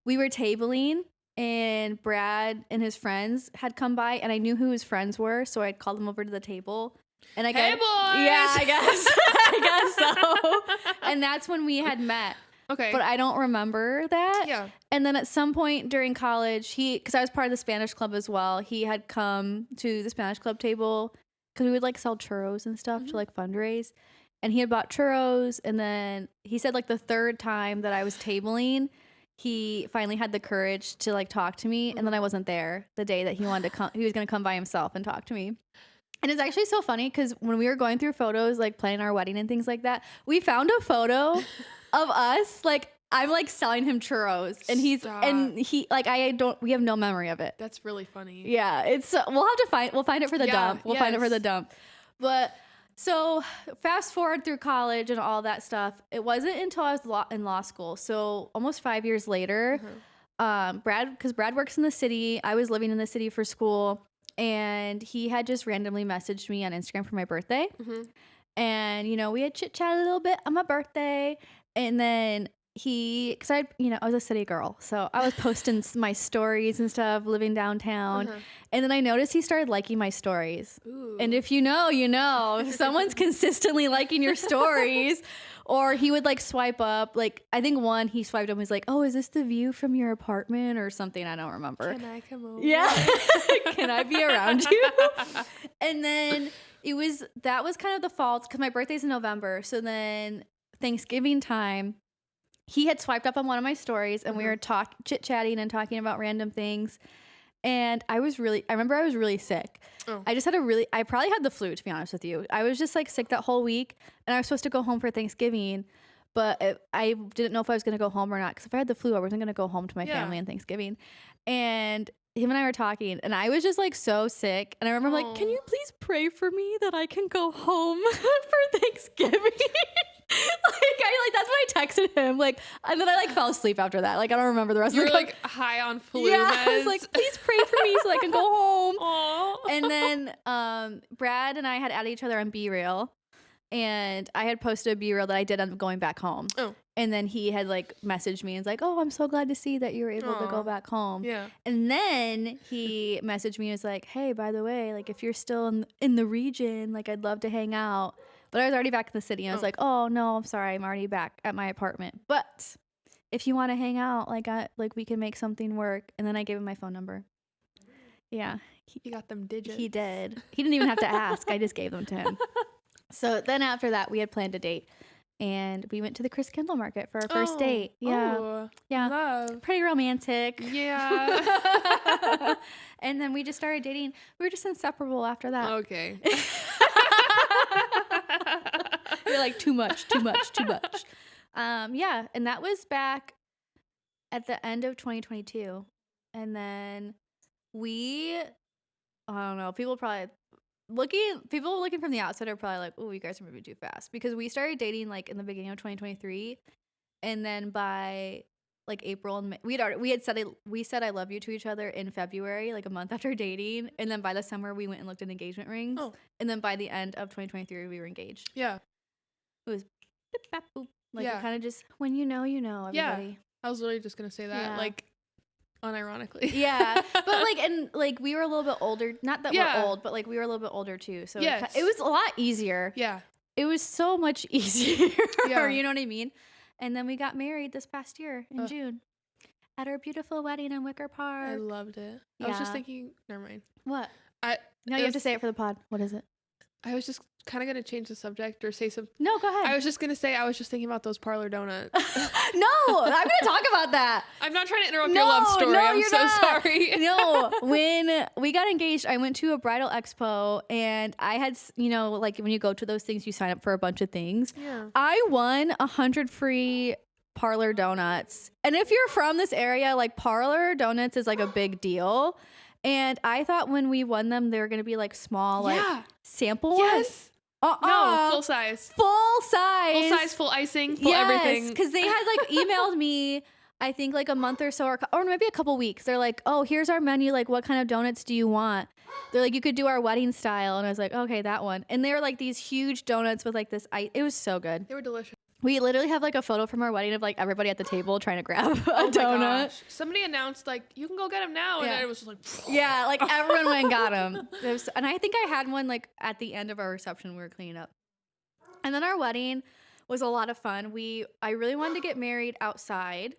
we were tabling and Brad and his friends had come by and I knew who his friends were. So I'd call them over to the table. And I hey, boys! Yeah, I guess so. And that's when we had met. Okay. But I don't remember that. Yeah. And then at some point during college, because I was part of the Spanish club as well, he had come to the Spanish club table because we would like sell churros and stuff to like fundraise. And he had bought churros. And then he said like the third time that I was tabling, he finally had the courage to like talk to me. And then I wasn't there the day that he wanted to come. He was going to come by himself and talk to me. And it's actually so funny because when we were going through photos, like planning our wedding and things like that, we found a photo of us. Like I'm like selling him churros and we have no memory of it. That's really funny. Yeah. We'll find it for the dump. We'll find it for the dump. But so fast forward through college and all that stuff. It wasn't until I was in law school. So almost 5 years later, because Brad works in the city. I was living in the city for school. And he had just randomly messaged me on Instagram for my birthday. And, we had chit-chat a little bit on my birthday. And then because I was a city girl. So I was posting my stories and stuff, living downtown. And then I noticed he started liking my stories. Ooh. And if you know, if someone's consistently liking your stories. Or he would like swipe up, like I think one he swiped up and was like, "Oh, is this the view from your apartment or something?" I don't remember. Can I come over? Yeah. Can I be around you? And then that was kind of the fault because my birthday's in November. So then Thanksgiving time, he had swiped up on one of my stories and we were chit-chatting and talking about random things. And I remember I was really sick. Oh. I probably had the flu, to be honest with you. I was just like sick that whole week and I was supposed to go home for Thanksgiving, but I didn't know if I was going to go home or not. Cause if I had the flu, I wasn't going to go home to my family on Thanksgiving. And him and I were talking and I was just like so sick. And I remember like, can you please pray for me that I can go home for Thanksgiving? That's what I texted him. Like, and then I like fell asleep after that. Like, I don't remember the rest of the like high on flu. Yeah, meds. I was like, please pray for me so I can go home. Aww. And then Brad and I had added each other on BeReal, and I had posted a BeReal that I did on going back home. Oh. And then he had like messaged me and was like, "Oh, I'm so glad to see that you were able to go back home." Yeah. And then he messaged me and was like, "Hey, by the way, like if you're still in the region, like I'd love to hang out." But I was already back in the city. And I was like, "Oh no, I'm sorry, I'm already back at my apartment. But if you want to hang out, like we can make something work." And then I gave him my phone number. Yeah, he got them digits. He did. He didn't even have to ask. I just gave them to him. So then after that, we had planned a date. and we went to the Chris Kindle Market for our first date. Yeah. Oh, yeah. Love. Pretty romantic. Yeah. And then we just started dating. We were just inseparable after that. Okay. You're like, too much. Yeah. And that was back at the end of 2022. And then I don't know, people looking from the outside are probably like, oh, you guys are moving too fast, because we started dating like in the beginning of 2023, and then by like April and May, we said I love you to each other in February, like a month after dating, and then by the summer we went and looked at engagement rings, and then by the end of 2023 we were engaged. Yeah, it was bip, bap, boop. Like kind of just when you know, everybody. Yeah, I was literally just gonna say that, like. Unironically. Yeah. But like, and like we were a little bit older, not that we're old, but like we were a little bit older too. So it was a lot easier. Yeah. It was so much easier. You know what I mean? And then we got married this past year in June at our beautiful wedding in Wicker Park. I loved it. I was just thinking, never mind. What? Now you have to say it for the pod. What is it? I was just kind of going to change the subject or say something. No, go ahead. I was just going to say, I was just thinking about those parlor donuts. No, I'm going to talk about that. I'm not trying to interrupt your love story. I'm so sorry. No, when we got engaged, I went to a bridal expo, and I had, like when you go to those things, you sign up for a bunch of things. Yeah. I won 100 free parlor donuts. And if you're from this area, like parlor donuts is like a big deal. And I thought when we won them, they were going to be like small, like sample ones. No, full size. Full size, full icing, full everything. Because they had like emailed me, I think like a month or so, or maybe a couple weeks. They're like, oh, here's our menu. Like, what kind of donuts do you want? They're like, you could do our wedding style. And I was like, okay, that one. And they were like these huge donuts with like this ice. It was so good. They were delicious. We literally have like a photo from our wedding of like everybody at the table trying to grab a donut. Gosh. Somebody announced like, you can go get them now. And I was just like, yeah, like everyone went and got them. And I think I had one like at the end of our reception, we were cleaning up. And then our wedding was a lot of fun. I really wanted to get married outside.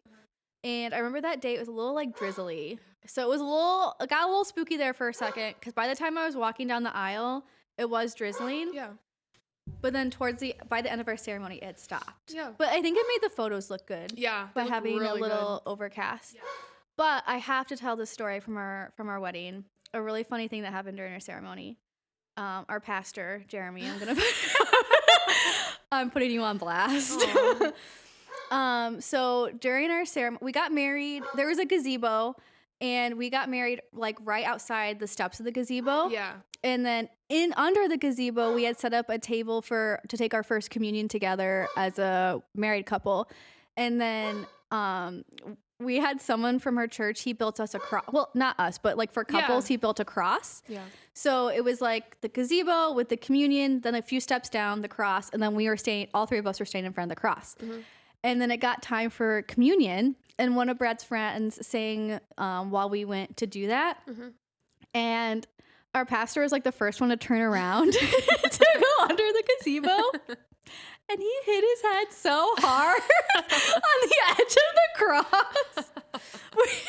And I remember that day, it was a little like drizzly. So it got a little spooky there for a second. Cause by the time I was walking down the aisle, it was drizzling. Yeah. But then by the end of our ceremony, it stopped. Yeah. But I think it made the photos look good. Yeah. By having really a little overcast. Yeah. But I have to tell this story from our wedding. A really funny thing that happened during our ceremony. Our pastor, Jeremy, I'm putting you on blast. So during our ceremony, we got married. There was a gazebo, and we got married like right outside the steps of the gazebo. Yeah. And then under the gazebo, we had set up a table to take our first communion together as a married couple. And then we had someone from our church. He built us a cross. Well, not us, but like for couples, he built a cross. Yeah. So it was like the gazebo with the communion, then a few steps down, the cross, and then all three of us were staying in front of the cross. Mm-hmm. And then it got time for communion, and one of Brad's friends sang while we went to do that. Mm-hmm. And our pastor was like the first one to turn around to go under the gazebo. And he hit his head so hard on the edge of the cross.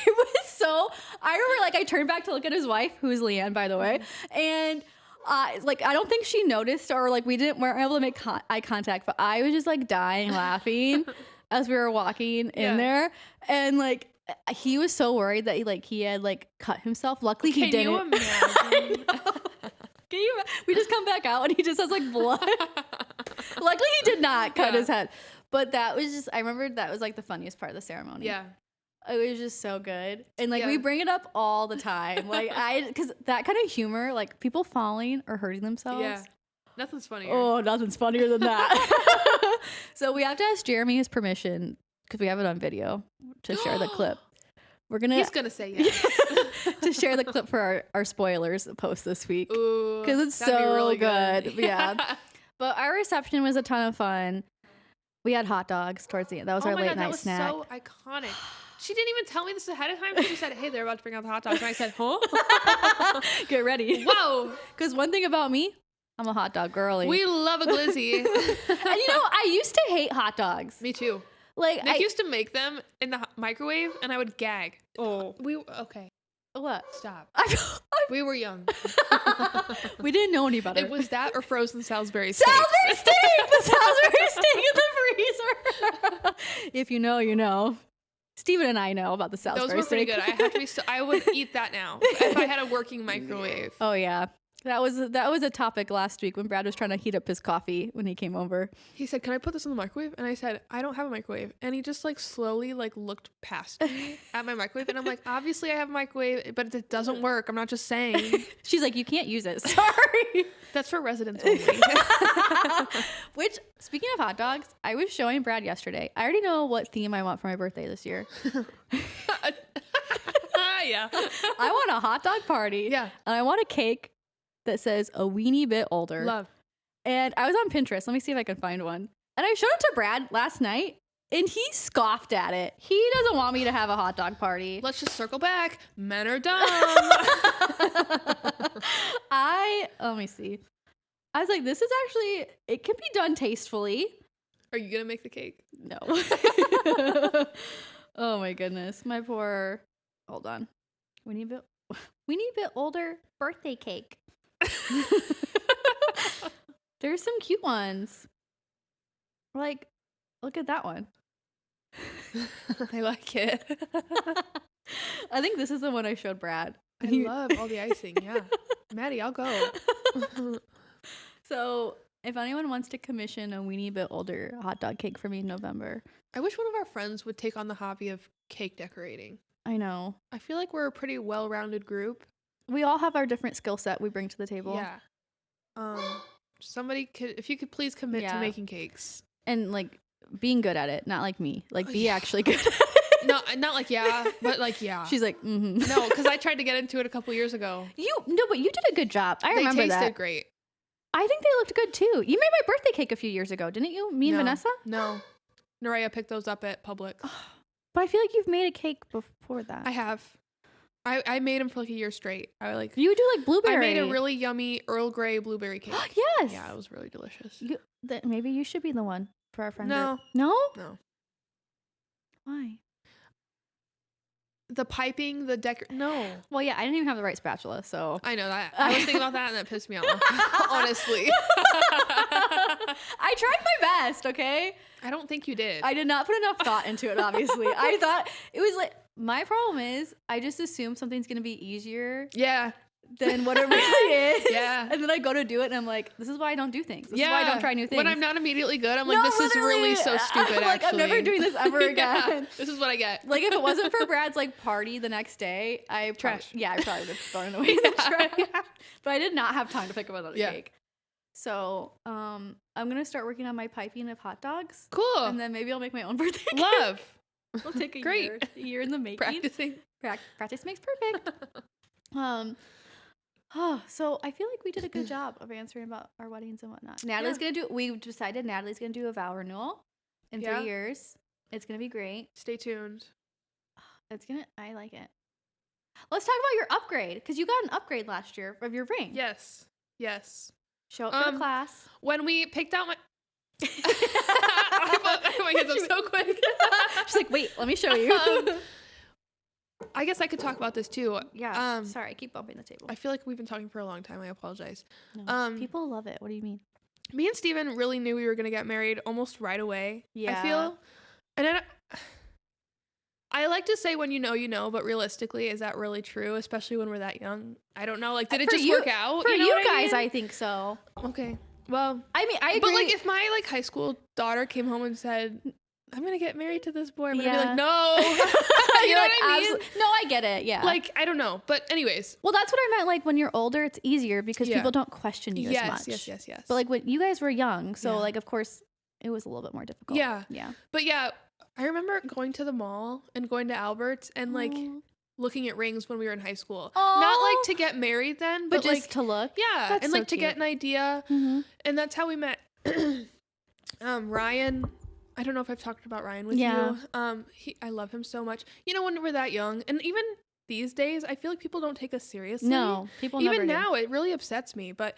It was so, I remember like I turned back to look at his wife, who is Leanne, by the way. And like, I don't think she noticed, or like weren't able to make eye contact, but I was just like dying laughing as we were walking in there. And like, he was so worried that he had like cut himself. Luckily he didn't. Can you imagine? We just come back out and he just has like blood. Luckily he did not cut his head. But that was just, I remember that was like the funniest part of the ceremony. Yeah. It was just so good. And like we bring it up all the time. Like because that kind of humor, like people falling or hurting themselves. Yeah. Nothing's funnier. Oh, nothing's funnier than that. So we have to ask Jeremy his permission, because we have it on video, to share the clip. He's gonna say yes. To share the clip for our spoilers post this week. Ooh, because it's so really good. Yeah. But our reception was a ton of fun. We had hot dogs towards the end. That was our late night snack. That was so iconic. She didn't even tell me this ahead of time. She said, hey, they're about to bring out the hot dogs. And I said, huh? Get ready. Whoa. Because one thing about me, I'm a hot dog girly. We love a glizzy. And I used to hate hot dogs. Me too. Like Nick used to make them in the microwave, and I would gag. Oh. Okay. What? Stop. We were young. We didn't know any better. It was that or frozen Salisbury steak. Salisbury steak! The Salisbury steak in the freezer. If you know, you know. Steven and I know about the Salisbury Those were pretty steak. good. I have to be. I would eat that now if I had a working microwave. Oh yeah, that was a topic last week when Brad was trying to heat up his coffee when he came over. He said, "Can I put this in the microwave?" And I said, "I don't have a microwave." And he just like slowly like looked past me at my microwave, and I'm like, "Obviously, I have a microwave, but it doesn't work. I'm not just saying." She's like, "You can't use it. Sorry." That's for residents only. Which, speaking of hot dogs, I was showing Brad yesterday. I already know what theme I want for my birthday this year. Yeah. I want a hot dog party. Yeah. And I want a cake that says a weenie bit older. Love. And I was on Pinterest. Let me see if I can find one. And I showed it to Brad last night, and he scoffed at it. He doesn't want me to have a hot dog party. Let's just circle back. Men are dumb. Let me see. I was like, this is actually, it can be done tastefully. Are you going to make the cake? No. Oh my goodness. My poor, hold on. We need a bit older birthday cake. There's some cute ones. Like, look at that one. I like it. I think this is the one I showed Brad. I love all the icing. Yeah. Maddie, I'll go. So if anyone wants to commission a weenie bit older hot dog cake for me in November. I wish one of our friends would take on the hobby of cake decorating. I know. I feel like we're a pretty well-rounded group. We all have our different skill set we bring to the table. Yeah. Somebody could, if you could please commit to making cakes. And like being good at it, not like me. Like be actually good at it. No, not like but like She's like, mm-hmm. No, because I tried to get into it a couple years ago. But you did a good job. I remember that. They tasted great. I think they looked good too. You made my birthday cake a few years ago, didn't you? Me and Vanessa? No. Naraya picked those up at Publix. But I feel like you've made a cake before that. I have. I made them for like a year straight. You would do like blueberry. I made a really yummy Earl Grey blueberry cake. Yes. Yeah, it was really delicious. Maybe you should be the one for our friend. No. No? No. Why? The piping, no. Well, yeah, I didn't even have the right spatula, so. I know that. I was thinking about that and that pissed me off. Honestly. I tried my best, okay? I don't think you did. I did not put enough thought into it, obviously. I thought it was like, my problem is I just assume something's going to be easier. Yeah. Than what it really is. Yeah. And then I go to do it and I'm like, this is why I don't do things. This is why I don't try new things. When I'm not immediately good, I'm like, this is really so stupid, like, actually. I'm never doing this ever again. Yeah, this is what I get. Like, if it wasn't for Brad's, like, party the next day, I probably would have thrown it away in the trash. But I did not have time to pick up another cake. So, I'm going to start working on my piping of hot dogs. Cool. And then maybe I'll make my own birthday cake. Love. It'll take a year in the making. Practicing. Practice makes perfect. So I feel like we did a good job of answering about our weddings and whatnot. We decided Natalie's going to do a vow renewal in 3 years. It's going to be great. Stay tuned. I like it. Let's talk about your upgrade, because you got an upgrade last year of your ring. Yes. Show up for the class. When we picked out my... I put my hands up so quick. She's like, wait, let me show you. I guess I could talk about this too. Yeah. Sorry, I keep bumping the table. I feel like we've been talking for a long time. I apologize. No, people love it. What do you mean? Me and Steven really knew we were going to get married almost right away. Yeah. I feel. And then I like to say when you know, but realistically, is that really true? Especially when we're that young. I don't know. Like, did it just work out? For you guys, I think so. Okay. Well, I mean, I agree. But like, if my like high school daughter came home and said, I'm going to get married to this boy, I'm going to be like, no. You know what I mean? No, I get it. Yeah. Like, I don't know. But anyways. Well, that's what I meant. Like, when you're older, it's easier because people don't question you as much. Yes. But like, when you guys were young, so like, of course, it was a little bit more difficult. Yeah. But yeah, I remember going to the mall and going to Albert's and like looking at rings when we were in high school. Not like to get married then, but just like, to look. Yeah. That's and so like to get an idea. Mm-hmm. And that's how we met Ryan. I don't know if I've talked about Ryan with you. I love him so much. You know, when we're that young, and even these days, I feel like people don't take us seriously. No, people never even do. now, it really upsets me. But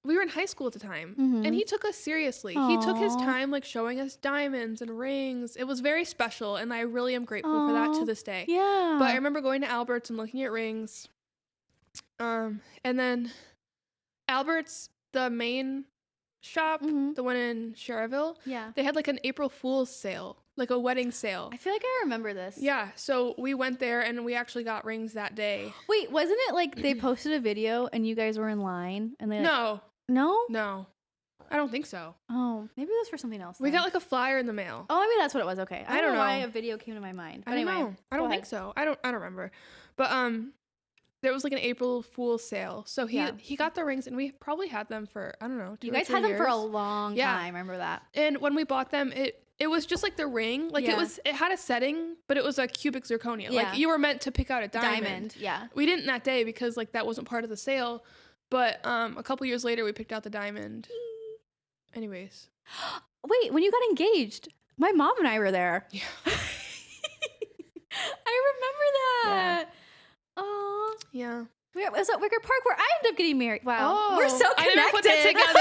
we were in high school at the time, and he took us seriously. Aww. He took his time, like showing us diamonds and rings. It was very special, and I really am grateful for that to this day. Yeah. But I remember going to Albert's and looking at rings. And then Albert's, the main shop, the one in Cherville, they had like an April Fool's sale, like a wedding sale. I feel like I remember this. Yeah, so we went there and we actually got rings that day. Wait, wasn't it like they posted a video and you guys were in line and they No. No? I don't think so. Oh, maybe it was for something else. We got like a flyer in the mail. Oh, maybe that's what it was. Okay. I don't know why a video came to my mind. But I don't know. I don't think so. I don't remember. But there was like an April Fool's sale. So he got the rings and we probably had them for, I don't know, 2 You guys had them for a long time. Remember that? And when we bought them, it was just like the ring. Like it had a setting, but it was a cubic zirconia. Like you were meant to pick out a diamond. Yeah. We didn't that day because like that wasn't part of the sale. But a couple years later, we picked out the diamond. Anyways. Wait, when you got engaged, my mom and I were there. Yeah. I remember that. Yeah. Oh. Yeah. It was at Wicker Park where I ended up getting married. Wow. Oh, We're so connected. I never put that together.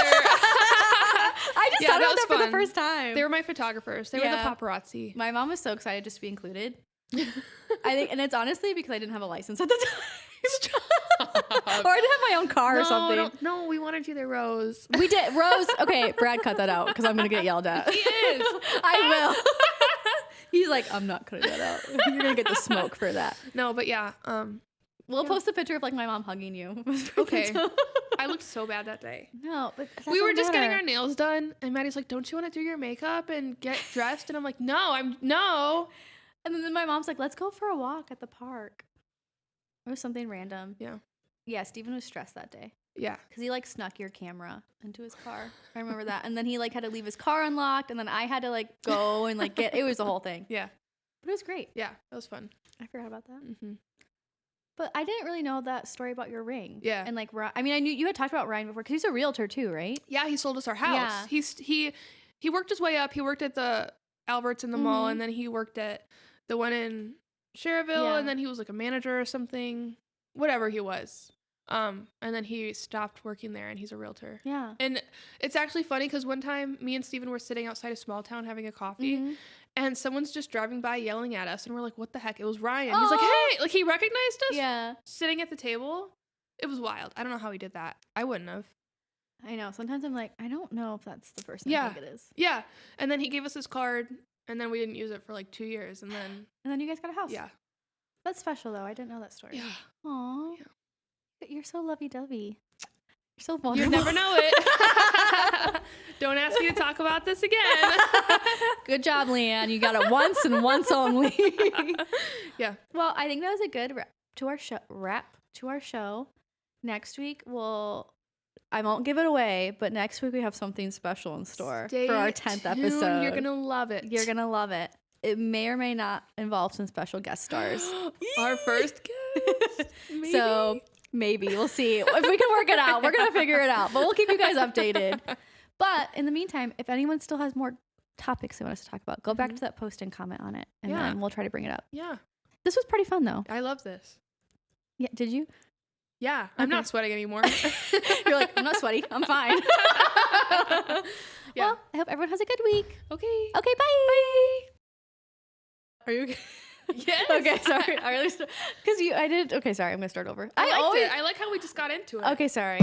I just thought about that for the first time. They were my photographers. They were the paparazzi. My mom was so excited just to be included. I think, and it's honestly because I didn't have a license at the time. Or I didn't have my own car or something. No, we wanted you there, Rose. We did. Rose, okay, Brad, cut that out because I'm going to get yelled at. He is. I will. He's like, I'm not cutting that out. You're going to get the smoke for that. No, but yeah. We'll post a picture of like my mom hugging you. Okay. I looked so bad that day. No, but we were just getting our nails done, and Maddie's like, "Don't you want to do your makeup and get dressed?" And I'm like, "No." And then my mom's like, "Let's go for a walk at the park." It was something random. Yeah. Yeah, Steven was stressed that day. Yeah. Because he like snuck your camera into his car. I remember that. And then he like had to leave his car unlocked, and then I had to like go and like it was the whole thing. Yeah. But it was great. Yeah, it was fun. I forgot about that. Mm-hmm. But I didn't really know that story about your ring. Yeah. And like, I mean, I knew you had talked about Ryan before because he's a realtor too, right? Yeah, he sold us our house. Yeah. He worked his way up. He worked at the Alberts in the mall, and then he worked at the one in Cherville, and then he was like a manager or something, whatever he was. And then he stopped working there, and he's a realtor. Yeah. And it's actually funny because one time me and Steven were sitting outside a small town having a coffee, and someone's just driving by yelling at us, and we're like, what the heck? It was Ryan. He's like, hey, like he recognized us. Yeah. Sitting at the table. It was wild. I don't know how he did that. I wouldn't have. I know. Sometimes I'm like, I don't know if that's the person I think it is. Yeah. And then he gave us his card, and then we didn't use it for like 2 years, and then you guys got a house. Yeah. That's special though. I didn't know that story. Yeah. Aw. Yeah. You're so lovey-dovey. You're so vulnerable. You never know it. Don't ask me to talk about this again. Good job, Leanne. You got it once and once only. Yeah. Well, I think that was a good wrap to our show. Next week, I won't give it away, but next week we have something special in store for our 10th episode. You're going to love it. You're going to love it. It may or may not involve some special guest stars. Our first guest. Maybe. So maybe we'll see if we can work it out. We're going to figure it out, but we'll keep you guys updated. But in the meantime, if anyone still has more topics they want us to talk about, go back to that post and comment on it, and then we'll try to bring it up. Yeah. This was pretty fun, though. I love this. Yeah. Did you? Yeah. I'm not sweating anymore. You're like, I'm not sweaty. I'm fine. Yeah. Well, I hope everyone has a good week. Okay. Okay, bye. Are you okay? Yes. Okay, sorry. I did. Okay, sorry. I'm going to start over. I like how we just got into it. Okay, sorry.